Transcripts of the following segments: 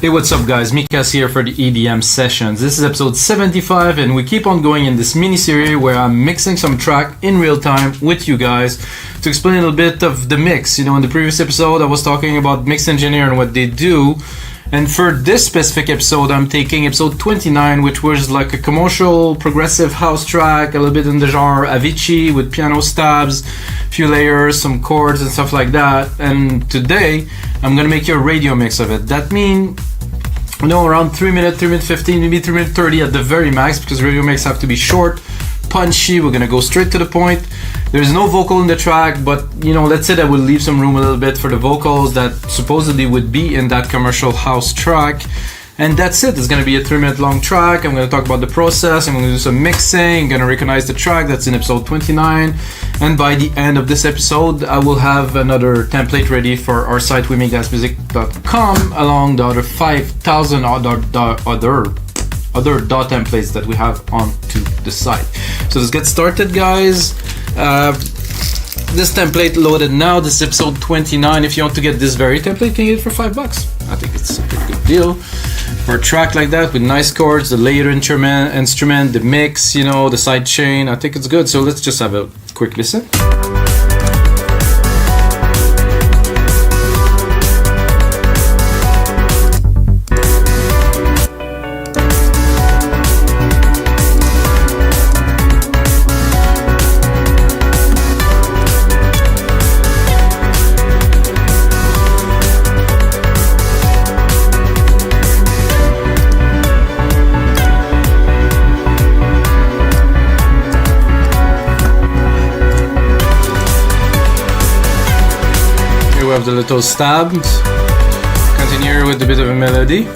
Hey, what's up guys, Mikas here for the EDM Sessions. This is episode 75 and we keep on going in this mini-series where I'm mixing some track in real time with you guys to explain a little bit of the mix. You know, in the previous episode I was talking about mix engineer and what they do, and for this specific episode I'm taking episode 29, which was like a commercial progressive house track, a little bit in the genre Avicii with piano stabs, few layers, some chords and stuff like that. And today I'm gonna make you a radio mix of it. That means, you know, around 3 minutes, 3 minutes 15, maybe 3 minutes 30 at the very max, because radio mix have to be short, punchy. We're gonna go straight to the point. There's no vocal in the track, but you know, let's say that we'll leave some room a little bit for the vocals that supposedly would be in that commercial house track. And that's it. It's gonna be a 3 minute long track. I'm gonna talk about the process. I'm gonna do some mixing. I'm gonna recognize the track that's in episode 29. And by the end of this episode, I will have another template ready for our site, wemakeddancemusic.com, along the other 5,000 other DAW templates that we have onto the site. So let's get started, guys. This template loaded now. This is episode 29. If you want to get this very template, you can get it for $5. I think it's a pretty good deal for a track like that with nice chords, the layered instrument, the mix, you know, the side chain. I think it's good. So let's just have a quick listen. Of the little stabs. Continue with a bit of a melody.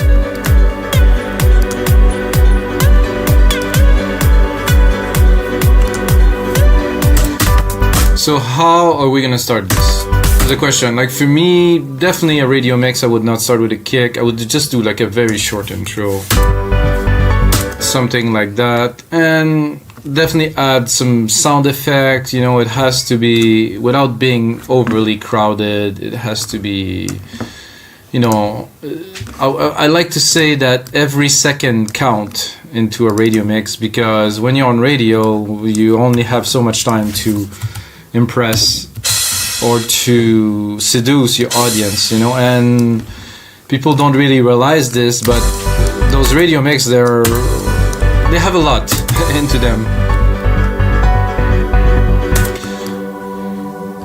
So how are we gonna start this? There's a question. Like for me, definitely a radio mix, I would not start with a kick. I would just do like a very short intro, something like that, and definitely add some sound effect. You know, it has to be without being overly crowded. It has to be, you know, I like to say that every second count into a radio mix, because when you're on radio you only have so much time to impress or to seduce your audience, you know, and people don't really realize this, but those radio mix, they have a lot into them.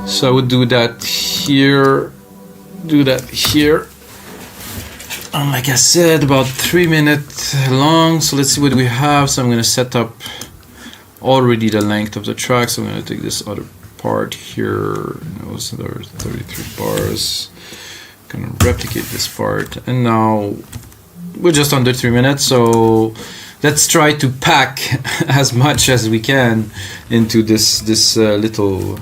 So I would do that here, do that here. Like I said, about 3 minutes long. So let's see what we have. So I'm going to set up already the length of the track. So I'm going to take this other part here. Those are 33 bars. I'm going to replicate this part. And now we're just under 3 minutes. So let's try to pack as much as we can into this little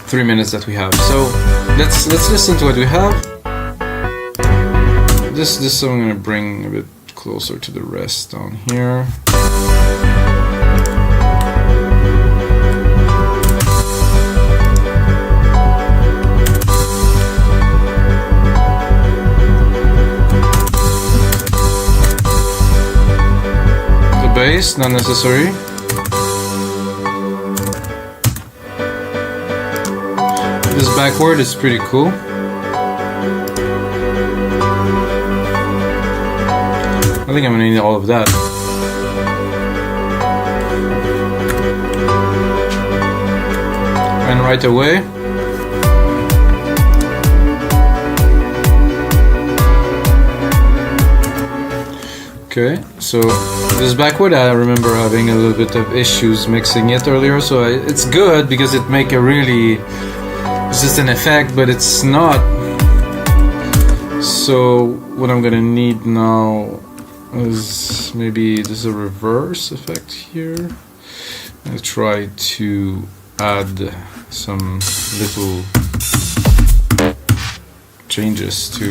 3 minutes that we have. So let's listen to what we have. This I'm gonna bring a bit closer to the rest down here. The bass, not necessary. This backward is pretty cool. I think I'm gonna need all of that. And right away, okay, so this backward, I remember having a little bit of issues mixing it earlier, so it's good because it make a really, it's just an effect, but it's not. So what I'm gonna need now is maybe there's a reverse effect here. I'll try to add some little changes to.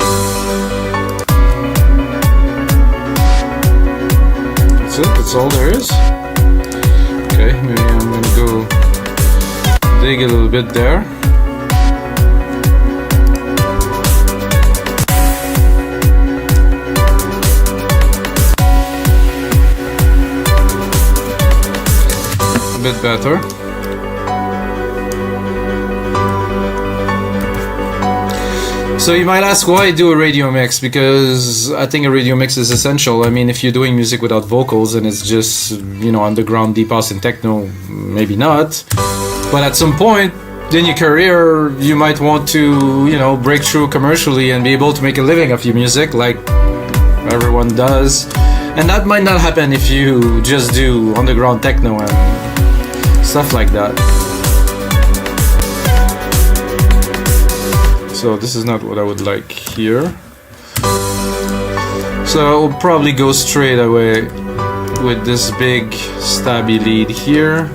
That's it, that's all there is. Okay, maybe I'm gonna go dig a little bit there. bit better. So you might ask why do a radio mix, because I think a radio mix is essential. I mean, if you're doing music without vocals and it's just, you know, underground deep house and techno, maybe not. But at some point in your career, you might want to, you know, break through commercially and be able to make a living off your music like everyone does. And that might not happen if you just do underground techno and stuff like that. So this is not what I would like here. So I will probably go straight away with this big stabby lead here.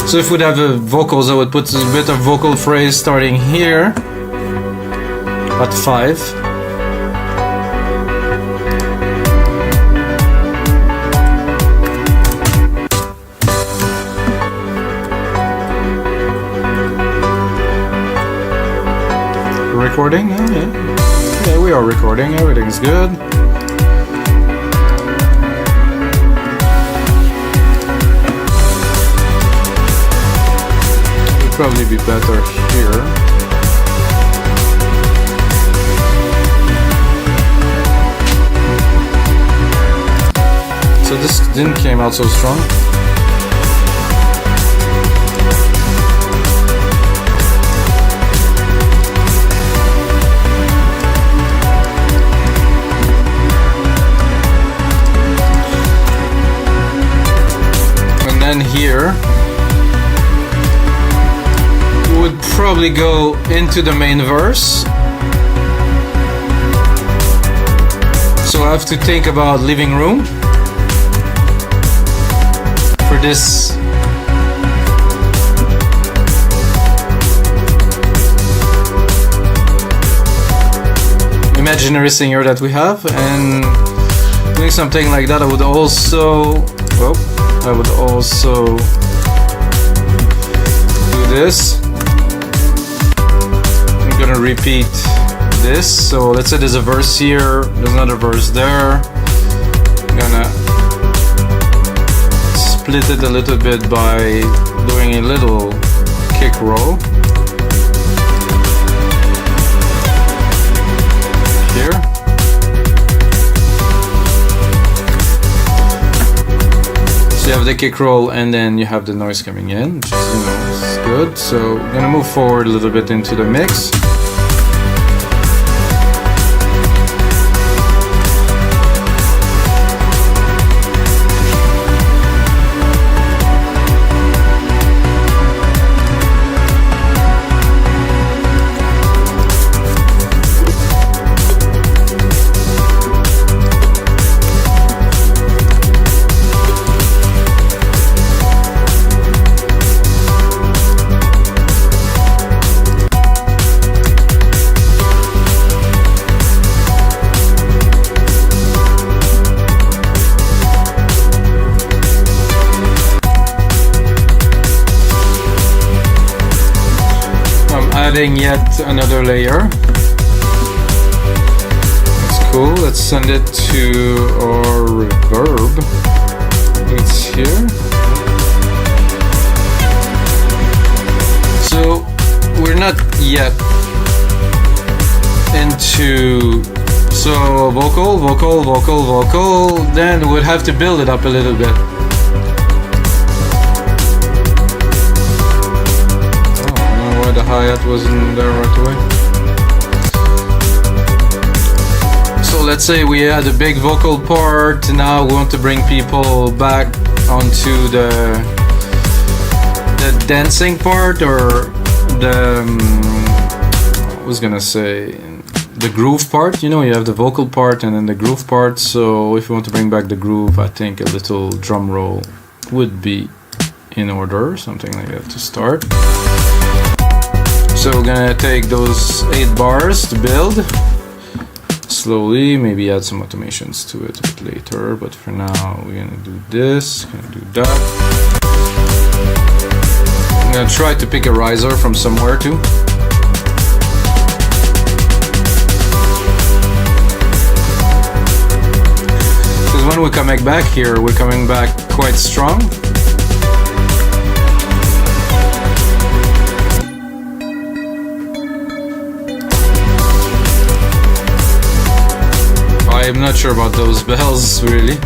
So if we'd have vocals, I would put a bit of vocal phrase starting here at 5. Recording? Yeah, we are recording. Everything's good. Probably be better here. So this didn't came out so strong. And then here would probably go into the main verse. So I have to think about living room for this. Imaginary singer that we have, and doing something like that. I would also do this. I'm gonna repeat this. So let's say there's a verse here, there's another verse there. I'm gonna split it a little bit by doing a little kick roll here. So you have the kick roll and then you have the noise coming in, which is, is good. So I'm gonna move forward a little bit into the mix. Adding yet another layer. That's cool. Let's send it to our reverb. It's here. So we're not yet into vocal, then we'd have to build it up a little bit. The hi-hat wasn't there right away. So let's say we had a big vocal part, now we want to bring people back onto the dancing part, or the I was gonna say the groove part. You know, you have the vocal part and then the groove part. So if you want to bring back the groove, I think a little drum roll would be in order, something like that to start. So we're gonna take those 8 bars to build slowly, maybe add some automations to it a bit later, but for now we're gonna do this, gonna do that. I'm gonna try to pick a riser from somewhere too. Because when we're coming back here, we're coming back quite strong. I'm not sure about those bells, really.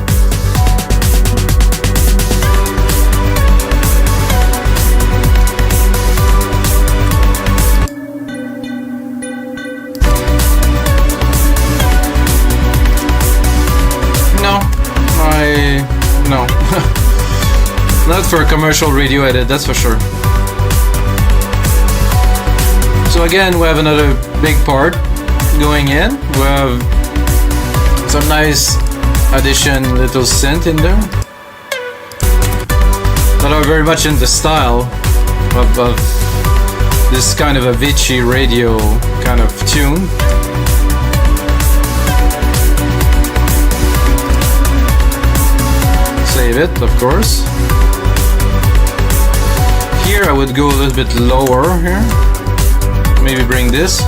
No. Not for a commercial radio edit, that's for sure. So again, we have another big part going in. We have some nice addition, little synth in there that are very much in the style of this kind of Avicii radio kind of tune. Save it, of course. Here I would go a little bit lower here. Maybe bring this.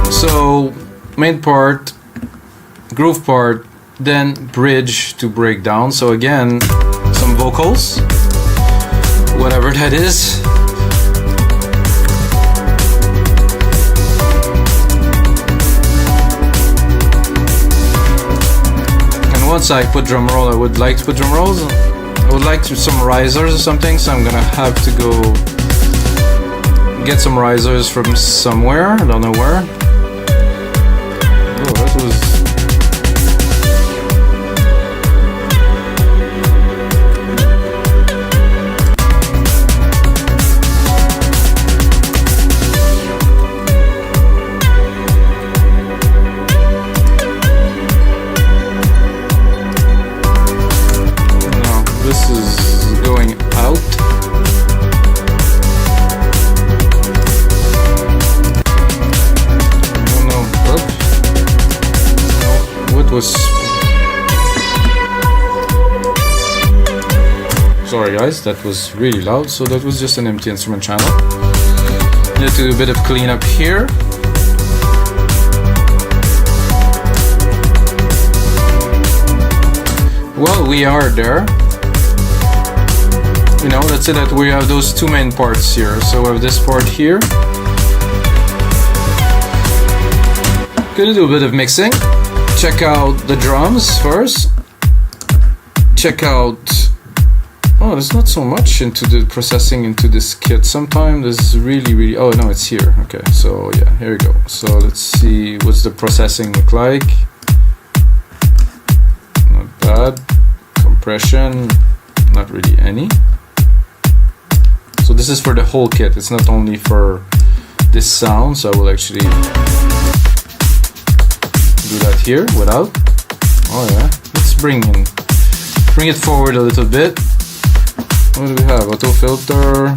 So main part, groove part, then bridge to breakdown. So again, some vocals, whatever that is. And once I put drum roll, I would like to put drum rolls. I would like some risers or something, so I'm gonna have to go get some risers from somewhere, I don't know where. Oh, that was... No, this is going out. Was sorry guys, that was really loud, so that was just an empty instrument channel. Need to do a bit of cleanup here. Well, we are there. You know, let's say that we have those two main parts here. So we have this part here. Gonna do a bit of mixing. Check out the drums first. Check out... Oh, there's not so much into the processing into this kit. Sometimes there's really... Oh, no, it's here. Okay, so yeah, here we go. So let's see what's the processing look like. Not bad. Compression, not really any. So this is for the whole kit. It's not only for this sound, so I will actually... do that here without. Oh yeah, let's bring it forward a little bit. What do we have? Auto filter.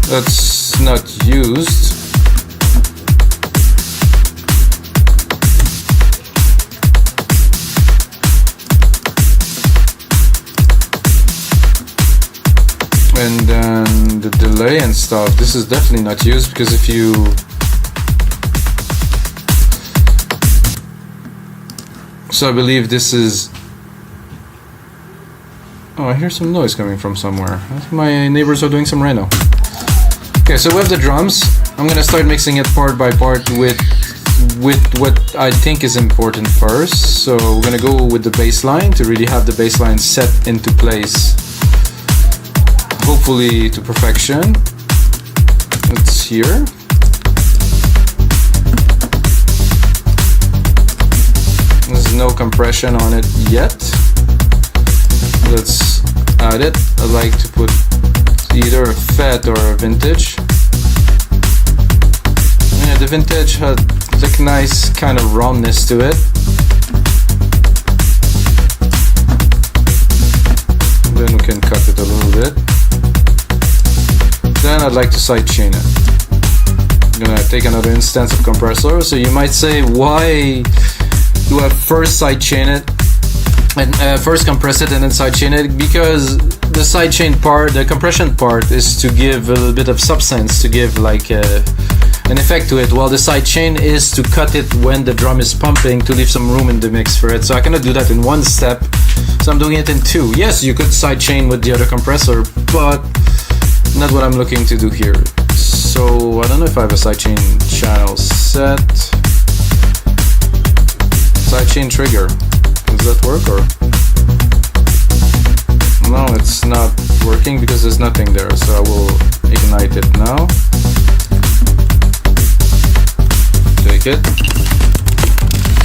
That's not used. And then the delay and stuff. This is definitely not used because if you So I believe this is... Oh, I hear some noise coming from somewhere. I think my neighbors are doing some reno. Okay, so we have the drums. I'm gonna start mixing it part by part with what I think is important first. So we're gonna go with the bass line to really have the bass line set into place, hopefully to perfection. It's here. There's no compression on it yet. Let's add it. I like to put either a fat or a vintage. Yeah, the vintage had like nice kind of roundness to it. can cut it a little bit. Then I'd like to sidechain it. I'm gonna take another instance of compressor. So you might say, why do I first sidechain it and first compress it and then sidechain it? Because the sidechain part, the compression part, is to give a little bit of substance, to give like an effect to it, while the sidechain is to cut it when the drum is pumping, to leave some room in the mix for it. So I cannot do that in one step, so I'm doing it in two. Yes, you could sidechain with the other compressor, but not what I'm looking to do here. So I don't know if I have a sidechain channel set. Sidechain trigger. Does that work, or? No, it's not working because there's nothing there, so I will ignite it now. Take it.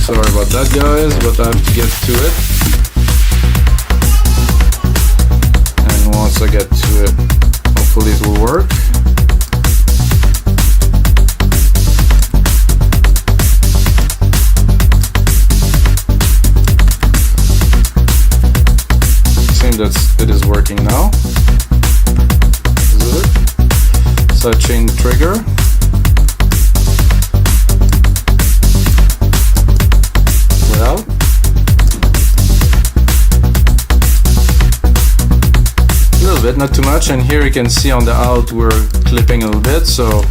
Sorry about that, guys, but I have to get to it. And once I get to it, hopefully it will work. It is working now. Is it? Sidechain trigger. Without. A little bit, not too much. And here you can see on the out we're clipping a little bit, so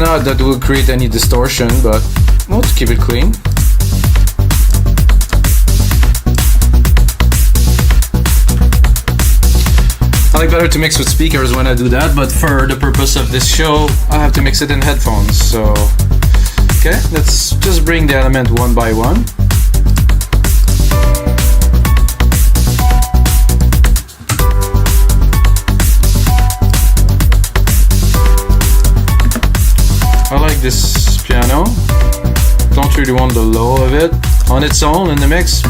not that will create any distortion, but we'll keep it clean. I like better to mix with speakers when I do that, but for the purpose of this show, I have to mix it in headphones. So, okay, let's just bring the element one by one. I like this piano. Don't really want the low of it on its own in the mix.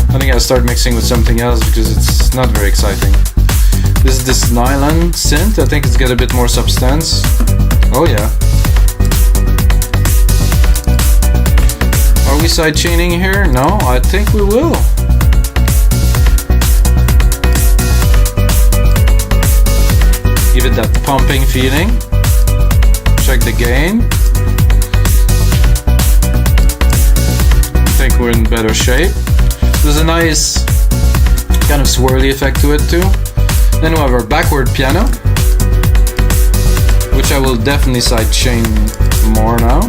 I think I'll start mixing with something else because it's not very exciting. This is this nylon synth. I think it's got a bit more substance. Oh yeah. Are we sidechaining here? No, I think we will. Give it that pumping feeling. Check the gain. I think we're in better shape. There's a nice kind of swirly effect to it too. Then we have our backward piano, which I will definitely sidechain more now.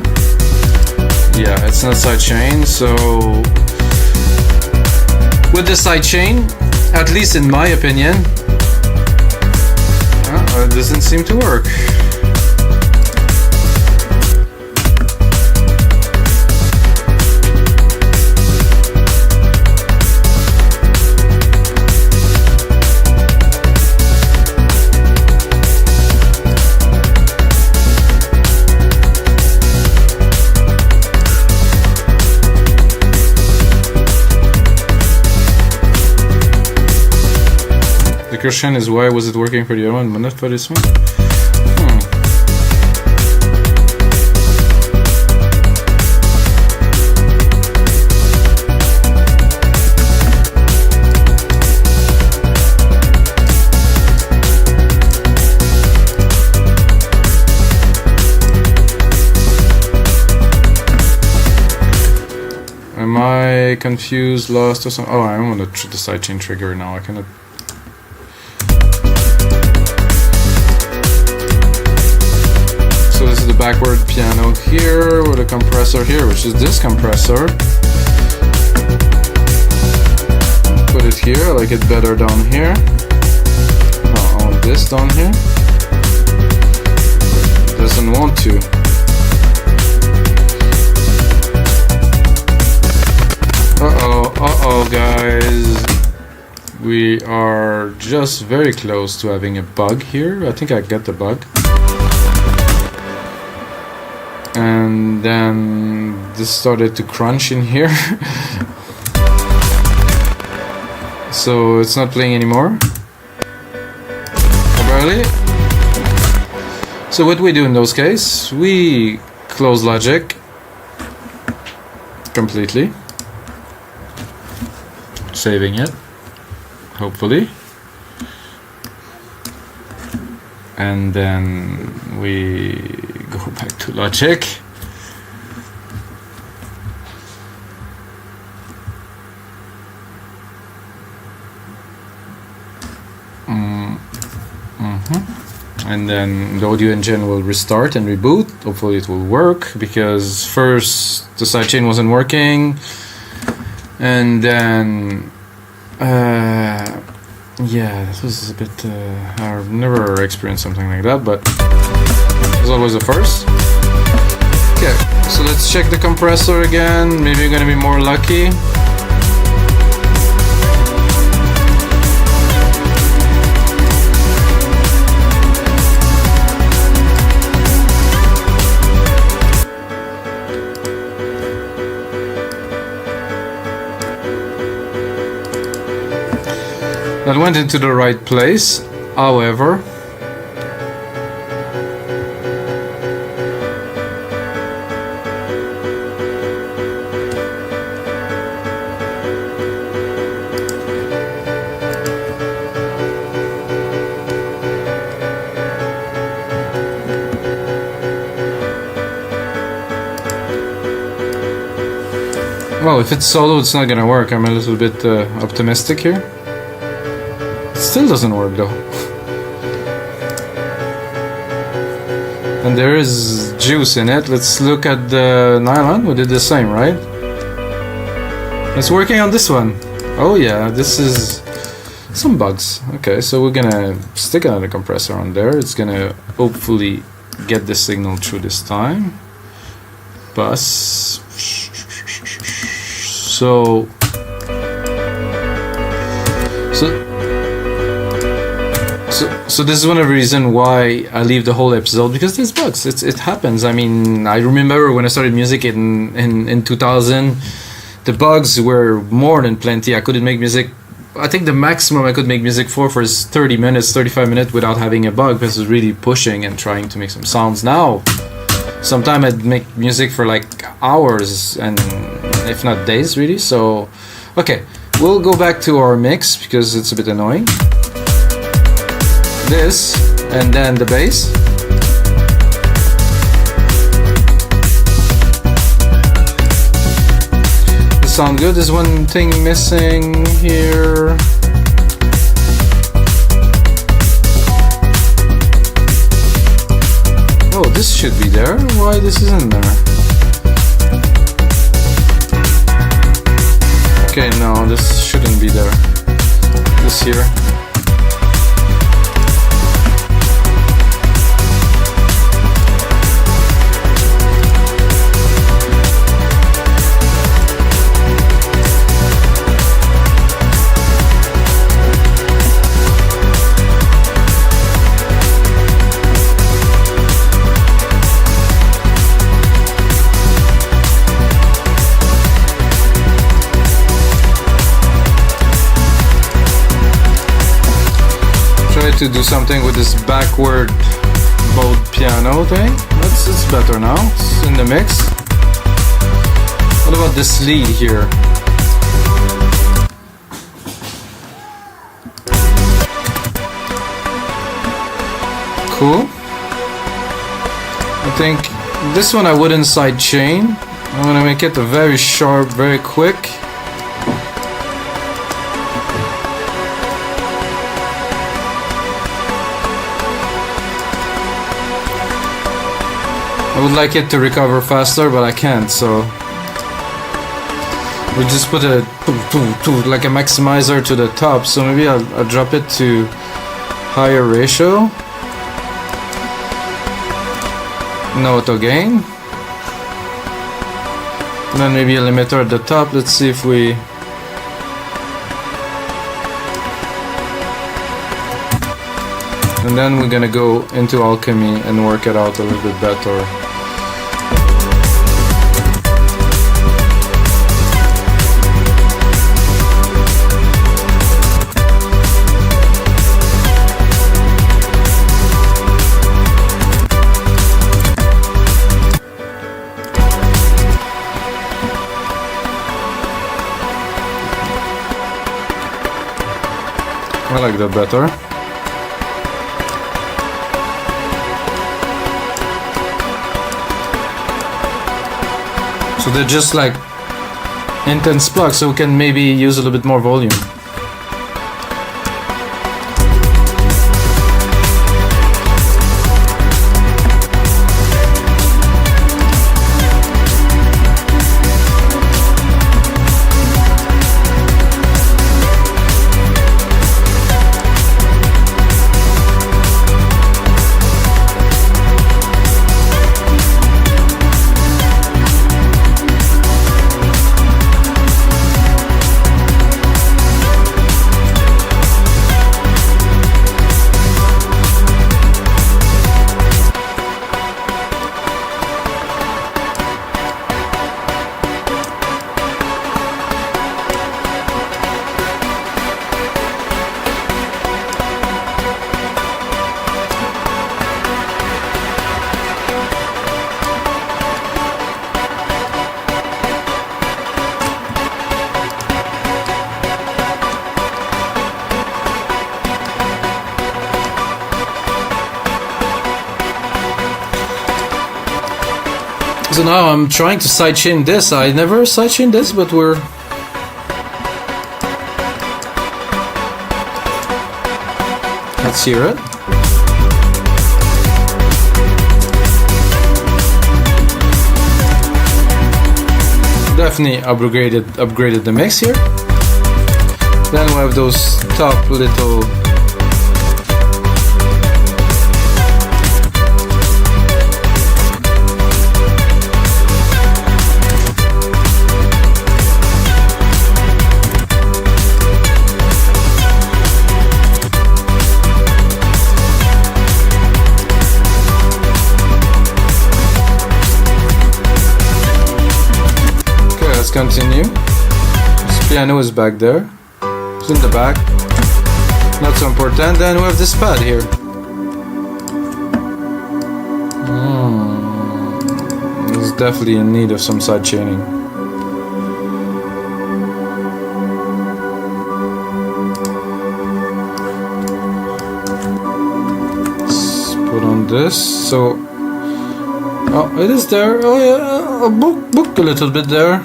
Yeah, it's not sidechain, so with the sidechain, at least in my opinion, it doesn't seem to work. The question is, why was it working for the other one but not for this one? Am I confused, lost, or something? Oh, I'm on the sidechain trigger now. I cannot. So this is the backward piano here with a compressor here, which is this compressor. Put it here. I like it better down here. Oh, I want this down here. It doesn't want to. Uh-oh, guys. We are just very close to having a bug here. I think I got the bug. And then this started to crunch in here. So it's not playing anymore. Barely. So what we do in those cases, we close Logic completely. Saving it, hopefully. and then we go back to Logic. And then the audio engine will restart and reboot. Hopefully it will work, because first the sidechain wasn't working, and then yeah, this was a bit I've never experienced something like that, but it was always a first. Okay, so let's check the compressor again. Maybe we're gonna be more lucky. That went into the right place, however. Well, if it's solo, it's not gonna work. I'm a little bit optimistic here. Still doesn't work though. And there is juice in it. Let's look at the nylon. We did the same, right? It's working on this one. Oh yeah, this is some bugs. Okay, so we're gonna stick another compressor on there. It's gonna hopefully get the signal through this time. Bus. So this is one of the reasons why I leave the whole episode, because there's bugs. It happens. I mean, I remember when I started music in 2000, the bugs were more than plenty. I couldn't make music. I think the maximum I could make music for is 30 minutes, 35 minutes without having a bug, because I was really pushing and trying to make some sounds. Now, sometimes I'd make music for like hours, and if not days, really. So, okay, we'll go back to our mix because it's a bit annoying. This, and then the bass. This sounds good. There's one thing missing here. Oh, this should be there. Why this isn't there? Okay, no, this shouldn't be there. This here. To do something with this backward bowed piano thing. It's better now. It's in the mix. What about this lead here? Cool. I think this one I wouldn't side chain. I'm gonna make it a very sharp, very quick. I would like it to recover faster, but I can't, so we just put a like a maximizer to the top. So maybe I'll drop it to higher ratio. No auto gain. And then maybe a limiter at the top. Let's see if we... And then we're gonna go into Alchemy and work it out a little bit better. I like that better. So they're just like intense plugs, so we can maybe use a little bit more volume. So now I'm trying to sidechain this. I never sidechained this, but we're... Let's hear it. Definitely upgraded the mix here. Then we have those top little... Continue. This piano is back there. It's in the back. Not so important. Then we have this pad here. It's definitely in need of some side chaining. Let's put on this. So, oh, it is there. Oh yeah, book a little bit there.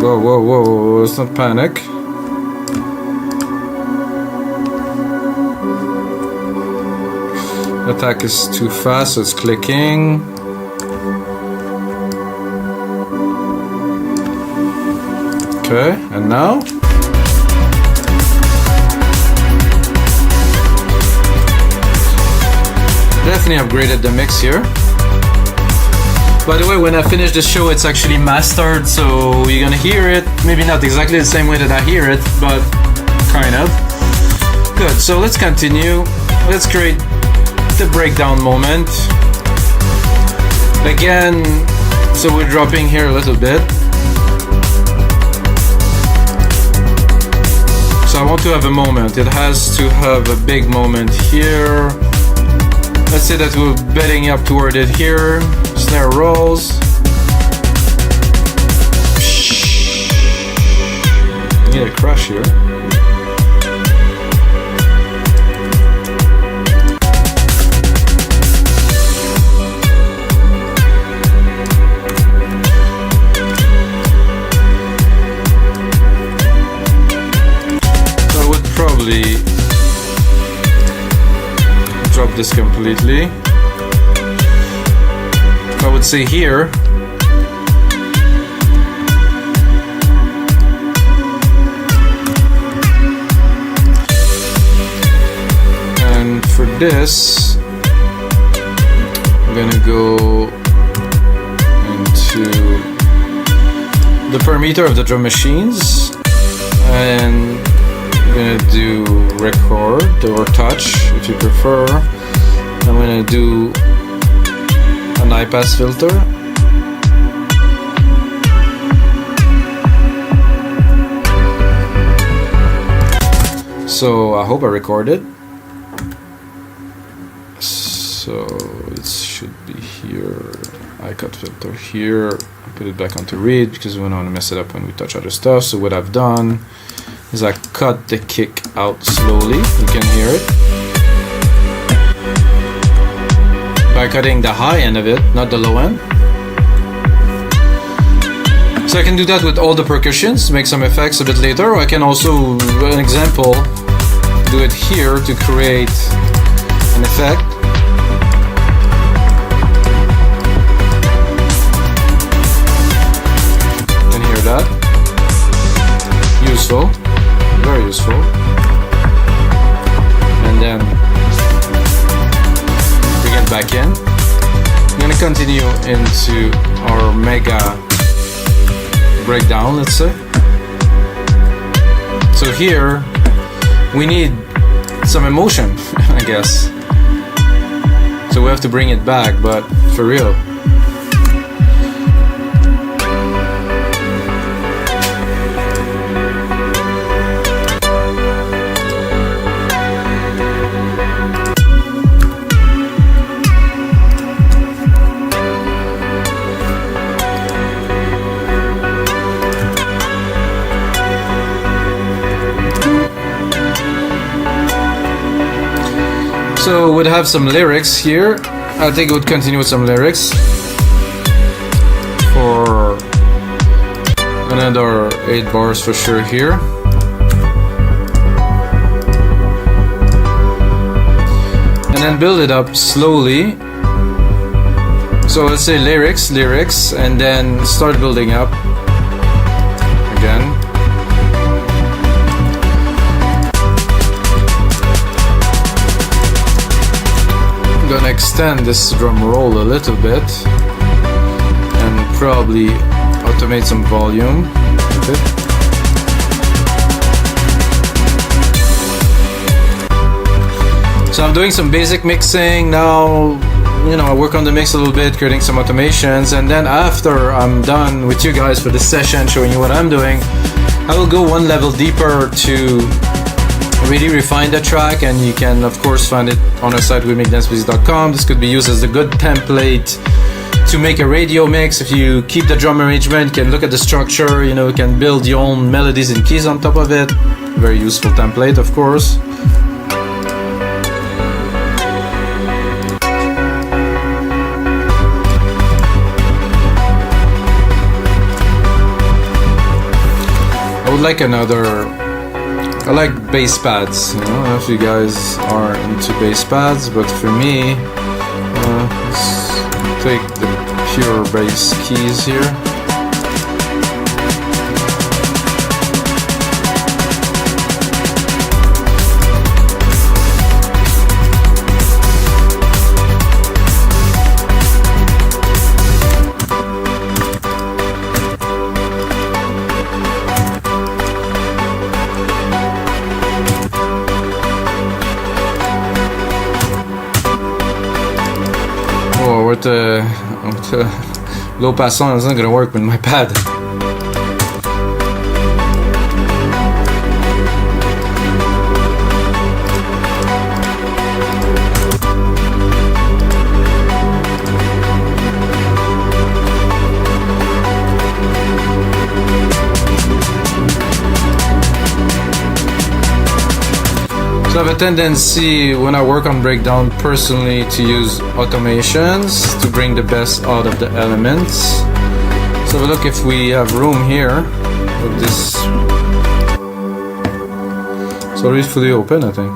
Whoa, whoa, whoa, let's not panic. Attack is too fast, so it's clicking. Okay, and now? Definitely upgraded the mix here. By the way, when I finish the show, it's actually mastered, so you're gonna hear it. Maybe not exactly the same way that I hear it, but kind of. Good, so let's continue. Let's create the breakdown moment. Again, so we're dropping here a little bit. So I want to have a moment. It has to have a big moment here. Let's say that we're betting up toward it here. Snare rolls. Need a crash here. So I would probably drop this completely. I would say here. And for this, I'm gonna go into the parameter of the drum machines, and I'm gonna do record or touch if you prefer. I'm gonna do an high pass filter. So I hope I recorded. So it should be here. I cut filter here. I put it back onto read because we don't want to mess it up when we touch other stuff. So what I've done is I cut the kick out slowly. You can hear it. By cutting the high end of it, not the low end. So I can do that with all the percussions, make some effects a bit later, or I can also, an example, do it here to create an effect. You can hear that. Useful, very useful. And then bring it back in. I'm gonna continue into our mega breakdown, let's say. So here we need some emotion, I guess. So we have to bring it back, but for real. So we'd have some lyrics here. I think it would continue with some lyrics for another 8 bars for sure here. And then build it up slowly. So let's say lyrics, and then start building up again. I'm gonna extend this drum roll a little bit and probably automate some volume with it. So I'm doing some basic mixing now. You know, I work on the mix a little bit, creating some automations, and then after I'm done with you guys for this session, showing you what I'm doing, I will go one level deeper to really refine the track, and you can of course find it on our site wemakedancemusic.com. This could be used as a good template to make a radio mix. If you keep the drum arrangement, you can look at the structure, you know, you can build your own melodies and keys on top of it. Very useful template, of course. I would like another. I like bass pads, you know, I don't know if you guys are into bass pads, but for me, let's take the pure bass keys here. With the low pass on, it's not gonna work with my pad. So I have a tendency when I work on breakdown personally to use automations to bring the best out of the elements. So look, if we have room here with this, it's already fully open, I think.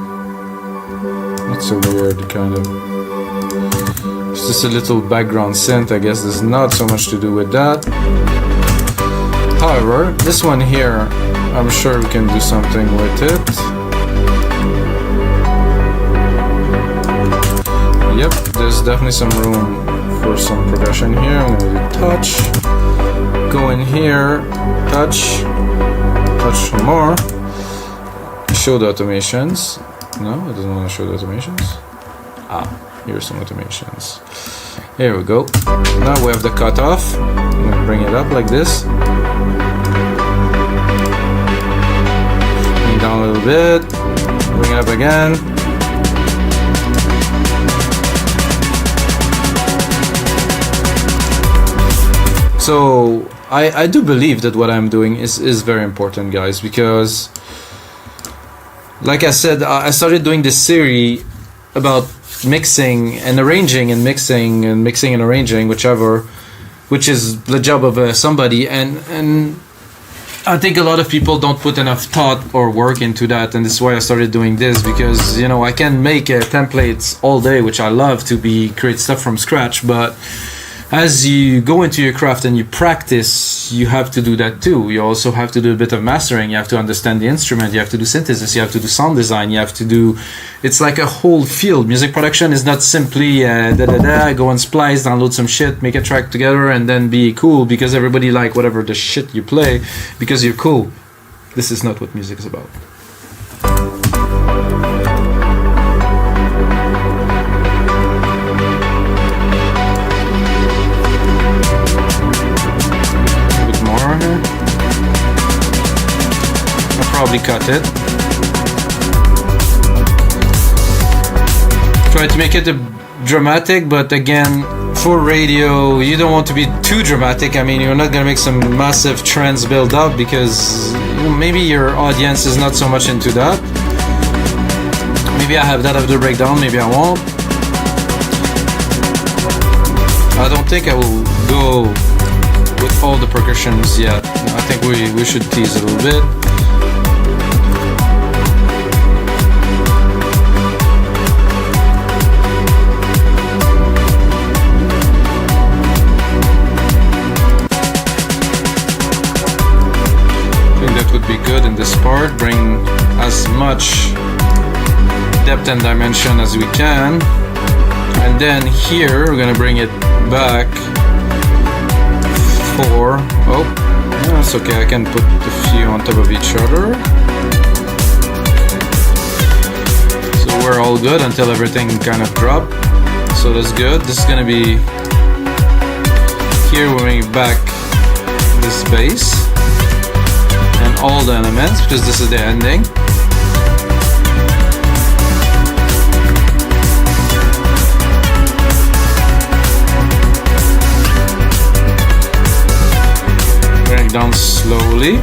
That's so weird, kind of. It's just a little background synth, I guess. There's not so much to do with that. However, this one here, I'm sure we can do something with it. Yep, there's definitely some room for some progression here. I'm gonna do touch, go in here, touch some more, show the automations. No, it doesn't want to show the automations. Ah, here's some automations. Here we go. Now we have the cutoff. I'm gonna bring it up like this. Bring it down a little bit, bring it up again. So I do believe that what I'm doing is very important, guys, because like I said, I started doing this series about mixing and arranging and mixing and mixing and arranging, whichever, which is the job of somebody. And I think a lot of people don't put enough thought or work into that, and this is why I started doing this, because you know I can make templates all day, which I love to create stuff from scratch, but as you go into your craft and you practice, you have to do that too. You also have to do a bit of mastering. You have to understand the instrument. You have to do synthesis. You have to do sound design. You have to do... It's like a whole field. Music production is not simply go and splice, download some shit, make a track together, and then be cool because everybody like whatever the shit you play because you're cool. This is not what music is about. Probably cut it. Try to make it dramatic, but again, for radio, you don't want to be too dramatic. I mean, you're not gonna make some massive trends build up because maybe your audience is not so much into that. Maybe I have that of the breakdown, maybe I won't. I don't think I will go with all the percussions yet. I think we should tease a little bit. Be good in this part, bring as much depth and dimension as we can, and then here we're gonna bring it back for that's okay, I can put a few on top of each other, so we're all good until everything kind of drop. So that's good. This is gonna be here, we're bringing back this bass and all the elements because this is the ending. Bring it down slowly.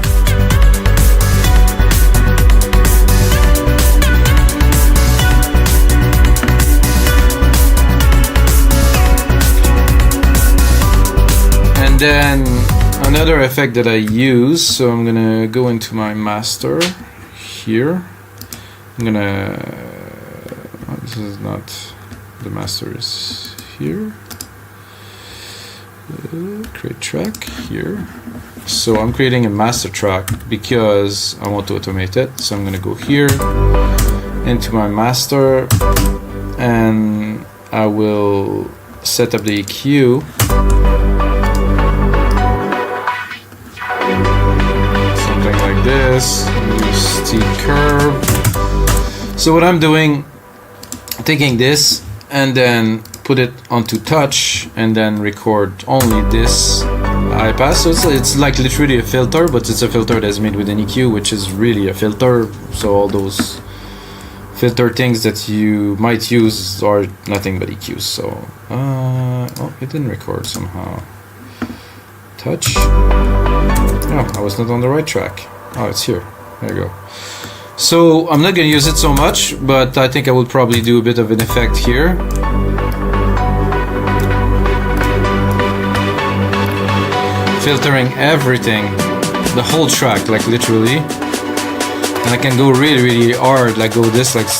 And then another effect that I use, so I'm gonna go into my master here. I'm gonna, this is not, the master is here. Create track here. So I'm creating a master track because I want to automate it. So I'm gonna go here into my master and I will set up the EQ. This steep curve. So what I'm doing, taking this and then put it onto touch and then record only this high pass. So it's like literally a filter, but it's a filter that's made with an EQ, which is really a filter. So all those filter things that you might use are nothing but EQs. So oh, it didn't record somehow. Touch. No, I was not on the right track. Oh, it's here. There you go. So I'm not going to use it so much, but I think I will probably do a bit of an effect here. Filtering everything, the whole track, like literally. And I can go really, really hard, like go this, like.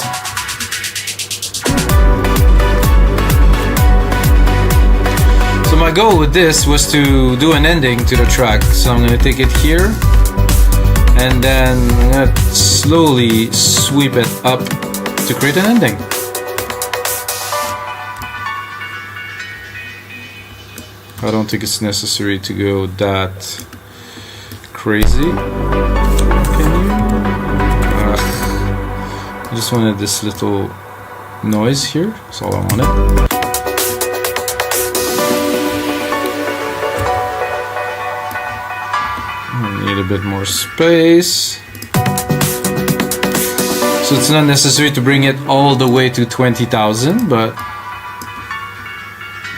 So my goal with this was to do an ending to the track. So I'm going to take it here. And then I'm gonna slowly sweep it up to create an ending. I don't think it's necessary to go that crazy. Can you? I just wanted this little noise here. That's all I wanted. Need a bit more space. So it's not necessary to bring it all the way to 20,000, but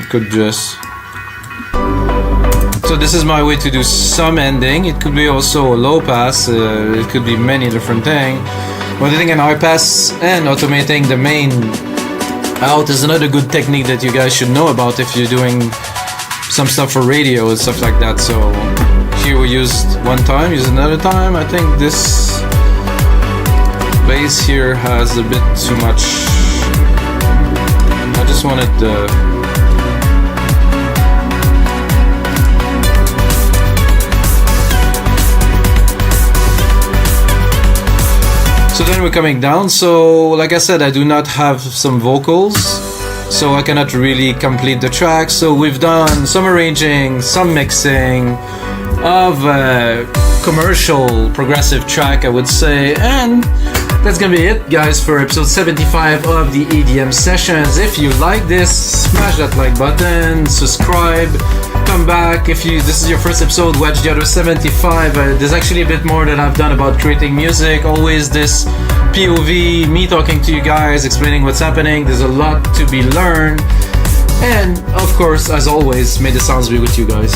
I could just... So this is my way to do some ending. It could be also a low pass, it could be many different things. Auditing an high pass and automating the main out is another good technique that you guys should know about if you're doing some stuff for radio and stuff like that. So here we used one time, use another time. I think this bass here has a bit too much. I just wanted the so then we're coming down. So like I said, I do not have some vocals, so I cannot really complete the track. So we've done some arranging, some mixing of a commercial progressive track, I would say. And that's gonna be it, guys, for episode 75 of the EDM Sessions. If you like this, smash that like button, subscribe, come back. If this is your first episode, watch the other 75. There's actually a bit more that I've done about creating music. Always this POV, me talking to you guys, explaining what's happening. There's a lot to be learned. And of course, as always, may the sounds be with you guys.